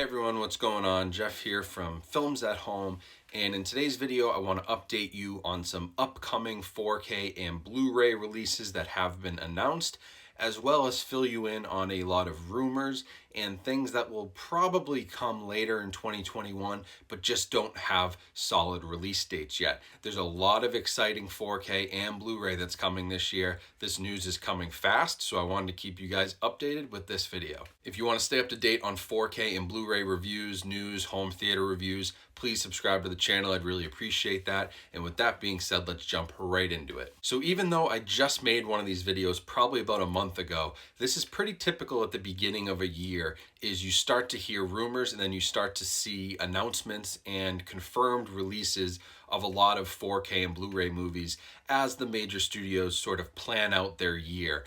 Everyone, what's going on? Jeff here from Films at Home, and in today's video I want to update you on some upcoming 4K and Blu-ray releases that have been announced, as well as fill you in on a lot of rumors and things that will probably come later in 2021 but just don't have solid release dates yet. There's a lot of exciting 4K and Blu-ray that's coming this year. This news is coming fast, so I wanted to keep you guys updated with this video. If you want to stay up to date on 4K and Blu-ray reviews, news, home theater reviews, please subscribe to the channel. I'd really appreciate that. And with that being said, let's jump right into it. So even though I just made one of these videos probably about a month ago, this is pretty typical at the beginning of a year, is you start to hear rumors and then you start to see announcements and confirmed releases of a lot of 4K and Blu-ray movies as the major studios sort of plan out their year.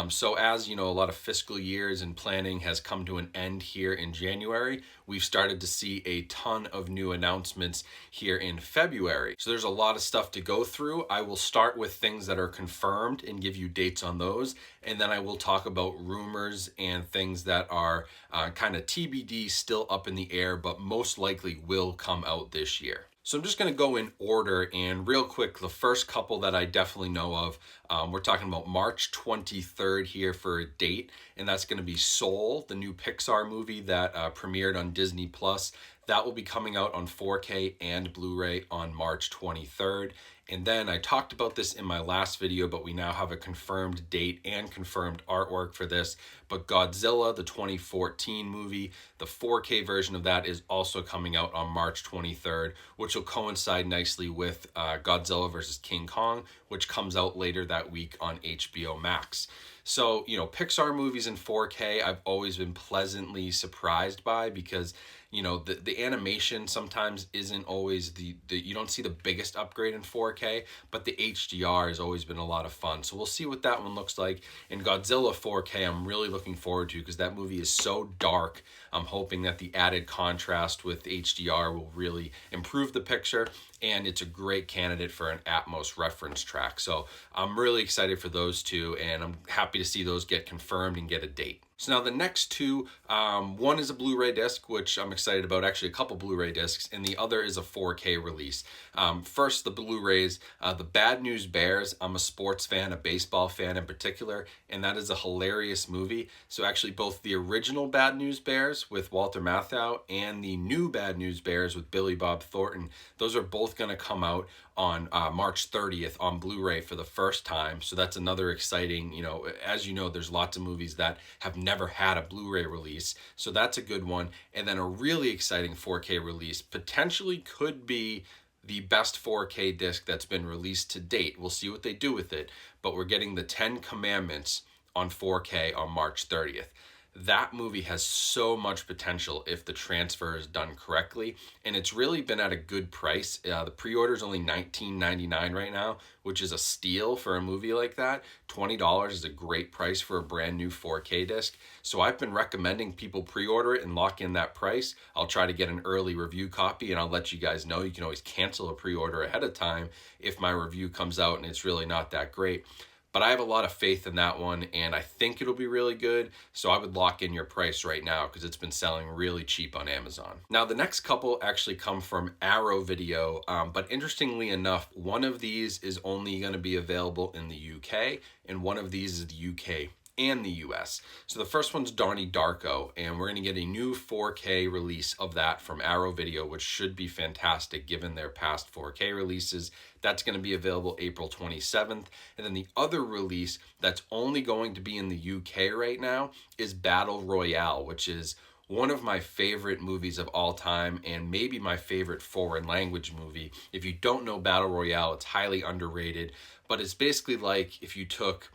So as you know, a lot of fiscal years and planning has come to an end here in January. We've started to see a ton of new announcements here in February. So there's a lot of stuff to go through. I will start with things that are confirmed and give you dates on those. And then I will talk about rumors and things that are kind of TBD, still up in the air, but most likely will come out this year. So I'm just going to go in order, and real quick, the first couple that I definitely know of, we're talking about March 23rd here for a date, and that's going to be Soul, the new Pixar movie that premiered on Disney+. That will be coming out on 4K and Blu-ray on March 23rd. And then I talked about this in my last video, but we now have a confirmed date and confirmed artwork for this. But Godzilla, the 2014 movie, the 4K version of that is also coming out on March 23rd, which will coincide nicely with Godzilla vs. King Kong, which comes out later that week on HBO Max. So, you know, Pixar movies in 4K, I've always been pleasantly surprised by, because you know, the animation sometimes isn't always you don't see the biggest upgrade in 4K, but the HDR has always been a lot of fun. So we'll see what that one looks like. And Godzilla 4K, I'm really looking forward to, because that movie is so dark. I'm hoping that the added contrast with HDR will really improve the picture, and it's a great candidate for an Atmos reference track. So I'm really excited for those two, and I'm happy to see those get confirmed and get a date. So now the next two, one is a Blu-ray disc, which I'm excited about, actually a couple Blu-ray discs, and the other is a 4K release. First, the Blu-rays, The Bad News Bears. I'm a sports fan, a baseball fan in particular, and that is a hilarious movie. So actually both the original Bad News Bears with Walter Matthau and the new Bad News Bears with Billy Bob Thornton, those are both going to come out on March 30th on Blu-ray for the first time. So that's another exciting, you know, as you know, there's lots of movies that have never had a Blu-ray release. So that's a good one. And then a really exciting 4K release potentially could be the best 4K disc that's been released to date. We'll see what they do with it. But we're getting the 10 Commandments on 4K on March 30th. That movie has so much potential if the transfer is done correctly, and it's really been at a good price. The pre-order is only $19.99 right now, which is a steal for a movie like that. $20 is a great price for a brand new 4K disc. So I've been recommending people pre-order it and lock in that price. I'll try to get an early review copy, and I'll let you guys know. You can always cancel a pre-order ahead of time if my review comes out and it's really not that great. But I have a lot of faith in that one, and I think it'll be really good. So I would lock in your price right now, because it's been selling really cheap on Amazon. Now, the next couple actually come from Arrow Video, but interestingly enough, one of these is only going to be available in the UK, and one of these is the UK and the US. So the first one's Donnie Darko, and we're going to get a new 4K release of that from Arrow Video, which should be fantastic given their past 4K releases. That's going to be available April 27th. And then the other release that's only going to be in the UK right now is Battle Royale, which is one of my favorite movies of all time, and maybe my favorite foreign language movie. If you don't know Battle Royale, it's highly underrated, but it's basically like if you took,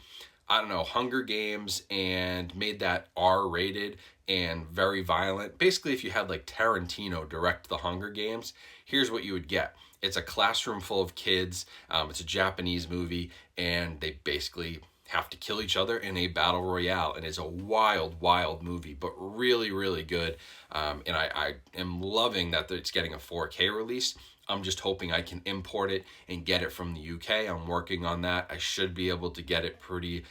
I don't know, Hunger Games and made that R-rated and very violent. Basically, if you had like Tarantino direct the Hunger Games, here's what you would get. It's a classroom full of kids. It's a Japanese movie, and they basically have to kill each other in a battle royale. And it's a wild, wild movie, but really, really good. And I am loving that it's getting a 4K release. I'm just hoping I can import it and get it from the UK. I'm working on that. I should be able to get it pretty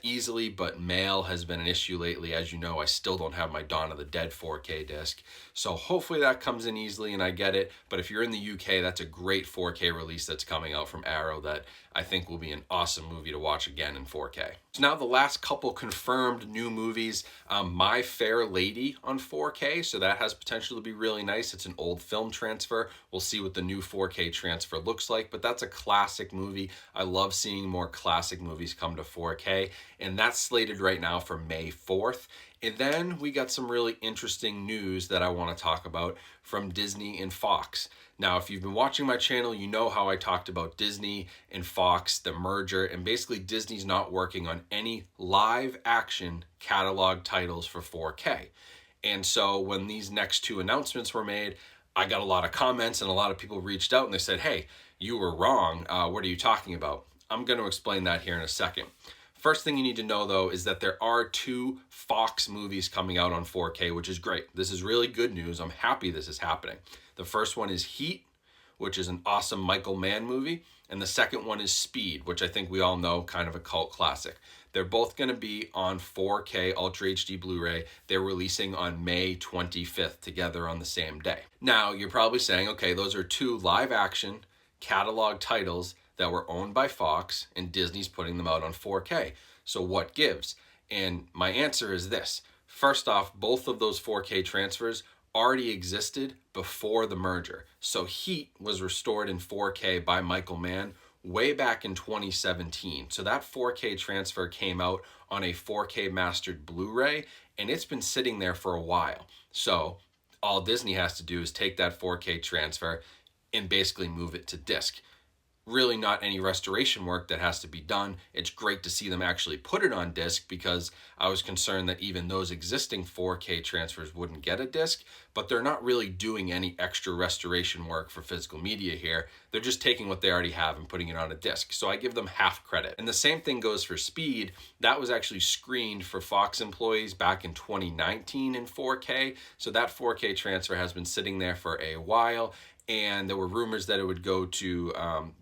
easily, but mail has been an issue lately. As you know, I still don't have my Dawn of the Dead 4K disc. So hopefully that comes in easily and I get it. But if you're in the UK, that's a great 4K release that's coming out from Arrow that I think will be an awesome movie to watch again in 4K. So now the last couple confirmed new movies, My Fair Lady on 4K. So that has potential to be really nice. It's an old film transfer. We'll see what the new 4K transfer looks like, but that's a classic movie. I love seeing more classic movies come to 4K, and that's slated right now for May 4th. And then we got some really interesting news that I want to talk about from Disney and Fox. Now, if you've been watching my channel, you know how I talked about Disney and Fox, the merger, and basically Disney's not working on any live action catalog titles for 4K. And so when these next two announcements were made, I got a lot of comments and a lot of people reached out and they said, hey, you were wrong. What are you talking about? I'm going to explain that here in a second. First thing you need to know, though, is that there are two Fox movies coming out on 4K, which is great. This is really good news. I'm happy this is happening. The first one is Heat, which is an awesome Michael Mann movie. And the second one is Speed, which I think we all know, kind of a cult classic. They're both going to be on 4K Ultra HD Blu-ray. They're releasing on May 25th together on the same day. Now, you're probably saying, okay, those are two live action catalog titles that were owned by Fox, and Disney's putting them out on 4K. So what gives? And my answer is this. First off, both of those 4K transfers already existed before the merger. So Heat was restored in 4K by Michael Mann way back in 2017. So that 4K transfer came out on a 4K mastered Blu-ray, and it's been sitting there for a while. So all Disney has to do is take that 4K transfer and basically move it to disc. Really not any restoration work that has to be done. It's great to see them actually put it on disc, because I was concerned that even those existing 4K transfers wouldn't get a disc, but they're not really doing any extra restoration work for physical media here. They're just taking what they already have and putting it on a disc. So I give them half credit. And the same thing goes for Speed. That was actually screened for Fox employees back in 2019 in 4K. So that 4K transfer has been sitting there for a while. And there were rumors that it would go to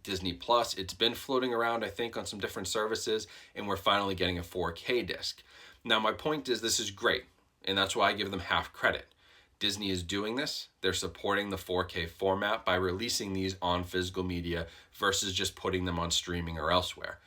Disney Plus. It's been floating around, I think, on some different services, and we're finally getting a 4K disc. Now, my point is this is great, and that's why I give them half credit. Disney is doing this. They're supporting the 4K format by releasing these on physical media versus just putting them on streaming or elsewhere.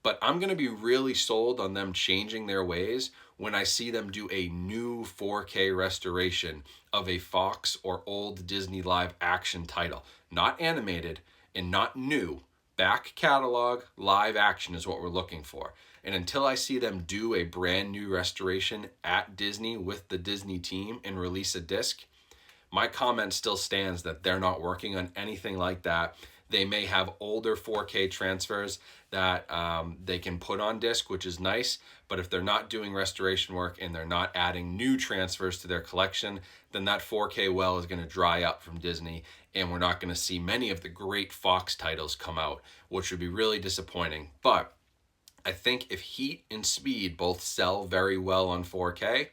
But I'm going to be really sold on them changing their ways when I see them do a new 4K restoration of a Fox or old Disney live action title. Not animated and not new. Back catalog, live action is what we're looking for. And until I see them do a brand new restoration at Disney with the Disney team and release a disc, my comment still stands that they're not working on anything like that. They may have older 4K transfers that they can put on disc, which is nice. But if they're not doing restoration work and they're not adding new transfers to their collection, then that 4K well is going to dry up from Disney, and we're not going to see many of the great Fox titles come out, which would be really disappointing. But I think if Heat and Speed both sell very well on 4K,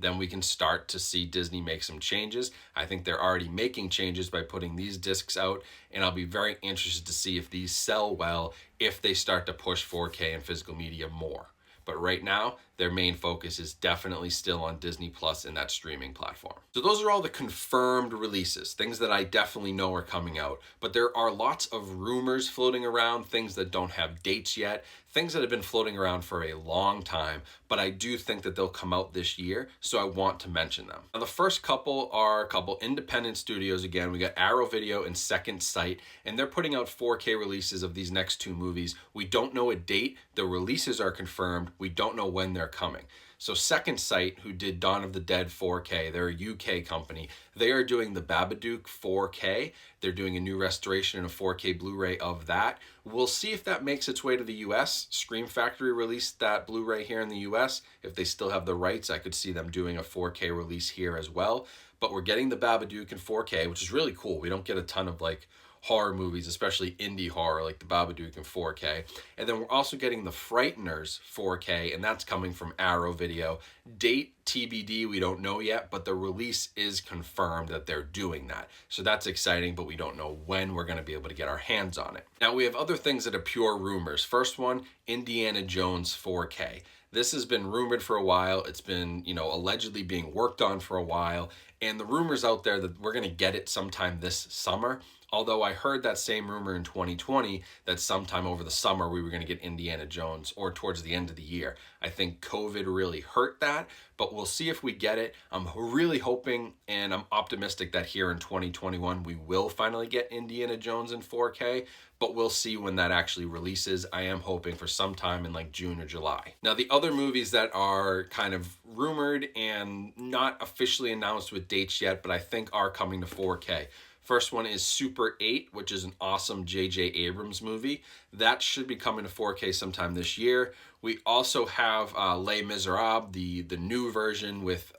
then we can start to see Disney make some changes. I think they're already making changes by putting these discs out, and I'll be very interested to see if these sell well, if they start to push 4K and physical media more. But right now, their main focus is definitely still on Disney Plus and that streaming platform. So those are all the confirmed releases, things that I definitely know are coming out. But there are lots of rumors floating around, things that don't have dates yet, things that have been floating around for a long time, but I do think that they'll come out this year, so I want to mention them. Now, the first couple are a couple independent studios. Again, we got Arrow Video and Second Sight, and they're putting out 4K releases of these next two movies. We don't know a date. The releases are confirmed. We don't know when they're coming. So Second Sight, who did Dawn of the Dead 4K, they're a UK company. They are doing the Babadook 4K. They're doing a new restoration and a 4K Blu-ray of that. We'll see if that makes its way to the US. Scream Factory released that Blu-ray here in the US. If they still have the rights, I could see them doing a 4K release here as well. But we're getting the Babadook in 4K, which is really cool. We don't get a ton of like horror movies, especially indie horror like The Babadook in 4K. And then we're also getting The Frighteners 4K, and that's coming from Arrow Video. Date TBD, we don't know yet, but the release is confirmed that they're doing that. So that's exciting, but we don't know when we're going to be able to get our hands on it. Now we have other things that are pure rumors. First one, Indiana Jones 4K. This has been rumored for a while. It's been, allegedly being worked on for a while. And the rumors out there that we're going to get it sometime this summer. Although I heard that same rumor in 2020 that sometime over the summer we were going to get Indiana Jones, or towards the end of the year. I think COVID really hurt that, but we'll see if we get it. I'm really hoping and I'm optimistic that here in 2021 we will finally get Indiana Jones in 4K, but we'll see when that actually releases. I am hoping for sometime in like June or July. Now the other movies that are kind of rumored and not officially announced with dates yet, but I think are coming to 4K. First one is Super 8, which is an awesome J.J. Abrams movie. That should be coming to 4K sometime this year. We also have Les Miserables, the new version with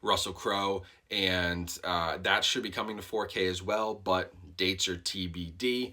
Russell Crowe, and that should be coming to 4K as well, but dates are TBD.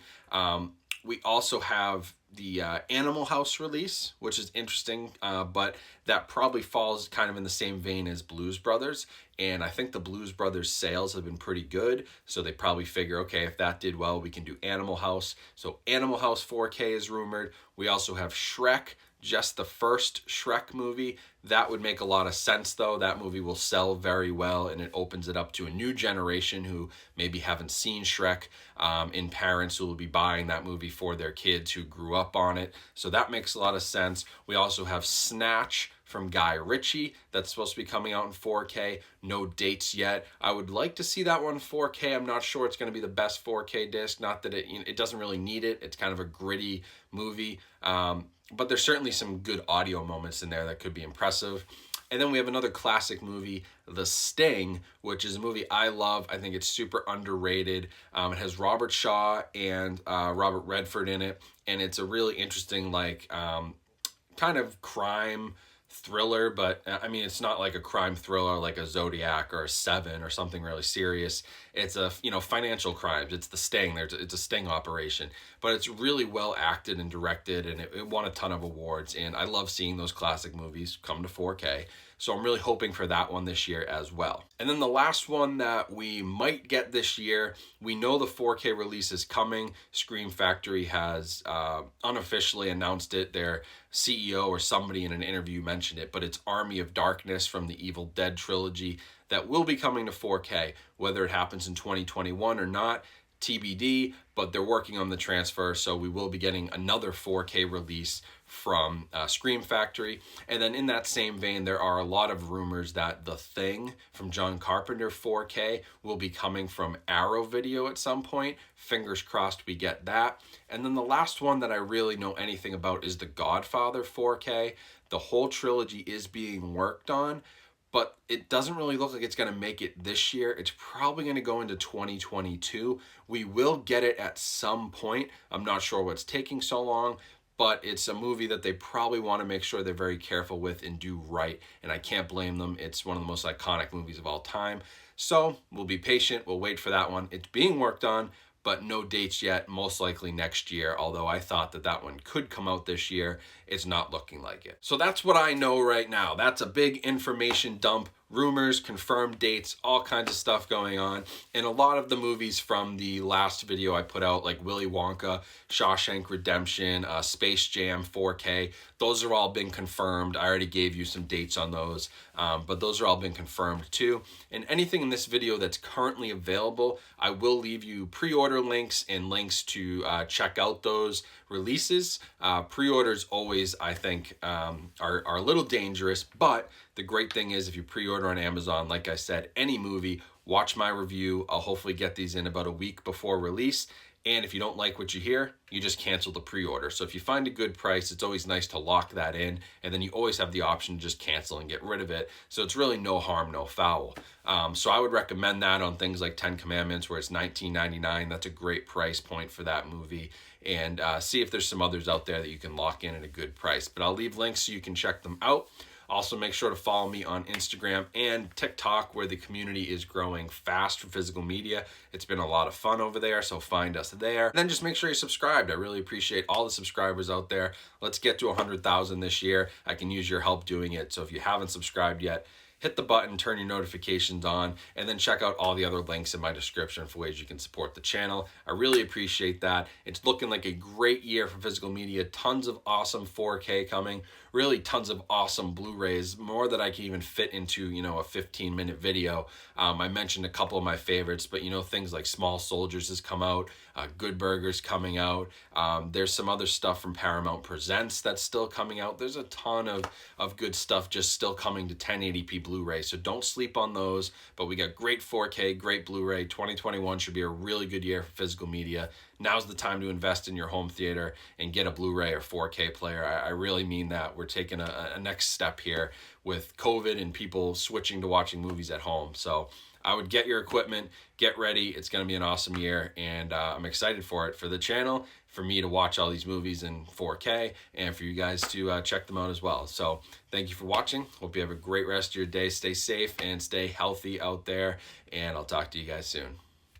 We also have the Animal House release, which is interesting, but that probably falls kind of in the same vein as Blues Brothers. And I think the Blues Brothers sales have been pretty good, so they probably figure, okay, if that did well, we can do Animal House. So Animal House 4K is rumored. We also have Shrek, just the first Shrek movie. That would make a lot of sense, though. That movie will sell very well, and it opens it up to a new generation who maybe haven't seen Shrek, and parents who will be buying that movie for their kids who grew up on it. So that makes a lot of sense. We also have Snatch from Guy Ritchie that's supposed to be coming out in 4K. No dates yet. I would like to see that one 4K. I'm not sure it's going to be the best 4K disc. Not that it doesn't really need it. It's kind of a gritty movie. But there's certainly some good audio moments in there that could be impressive. And then we have another classic movie, The Sting, which is a movie I love. I think it's super underrated. It has Robert Shaw and Robert Redford in it. And it's a really interesting, kind of crime thriller, but I mean, it's not like a crime thriller like a Zodiac or a Seven or something really serious. It's a, financial crimes. It's the sting. It's a sting operation, but it's really well acted and directed, and it won a ton of awards. And I love seeing those classic movies come to 4K. So I'm really hoping for that one this year as well. And then the last one that we might get this year, we know the 4K release is coming. Scream Factory has unofficially announced it. Their CEO or somebody in an interview mentioned it, but it's Army of Darkness from the Evil Dead trilogy that will be coming to 4K. Whether it happens in 2021 or not, TBD, but they're working on the transfer, so we will be getting another 4K release from Scream Factory. And then in that same vein, there are a lot of rumors that The Thing from John Carpenter 4K will be coming from Arrow Video at some point. Fingers crossed we get that. And then the last one that I really know anything about is The Godfather 4K. The whole trilogy is being worked on, but it doesn't really look like it's going to make it this year. It's probably going to go into 2022. We will get it at some point. I'm not sure what's taking so long, but it's a movie that they probably want to make sure they're very careful with and do right, and I can't blame them. It's one of the most iconic movies of all time. So we'll be patient. We'll wait for that one. It's being worked on, but no dates yet, most likely next year, although I thought that one could come out this year. It's not looking like it. So that's what I know right now. That's a big information dump. Rumors, confirmed dates, all kinds of stuff going on. And a lot of the movies from the last video I put out, like Willy Wonka, Shawshank Redemption, Space Jam 4K, those are all been confirmed. I already gave you some dates on those, but those are all been confirmed too. And anything in this video that's currently available, I will leave you pre-order links and links to check out those releases. Pre-orders always, I think, are a little dangerous, but the great thing is if you pre-order on Amazon, like I said, any movie, watch my review. I'll hopefully get these in about a week before release. And if you don't like what you hear, you just cancel the pre-order. So if you find a good price, it's always nice to lock that in. And then you always have the option to just cancel and get rid of it. So it's really no harm, no foul. So I would recommend that on things like 10 Commandments, where it's $19.99. That's a great price point for that movie. And see if there's some others out there that you can lock in at a good price. But I'll leave links so you can check them out. Also, make sure to follow me on Instagram and TikTok, where the community is growing fast for physical media. It's been a lot of fun over there, so find us there. And then just make sure you're subscribed. I really appreciate all the subscribers out there. Let's get to 100,000 this year. I can use your help doing it. So if you haven't subscribed yet, hit the button, turn your notifications on, and then check out all the other links in my description for ways you can support the channel. I really appreciate that. It's looking like a great year for physical media. Tons of awesome 4K coming. Really tons of awesome Blu-rays, more that I can even fit into, a 15-minute video. I mentioned a couple of my favorites, but things like Small Soldiers has come out, Good Burger's coming out. There's some other stuff from Paramount Presents that's still coming out. There's a ton of good stuff just still coming to 1080p Blu-ray, so don't sleep on those. But we got great 4K, great Blu-ray. 2021 should be a really good year for physical media. Now's the time to invest in your home theater and get a Blu-ray or 4K player. I really mean that. We're taking a next step here with COVID and people switching to watching movies at home. So I would get your equipment, get ready. It's going to be an awesome year, and I'm excited for it, for the channel, for me to watch all these movies in 4K, and for you guys to check them out as well. So thank you for watching. Hope you have a great rest of your day. Stay safe and stay healthy out there, and I'll talk to you guys soon.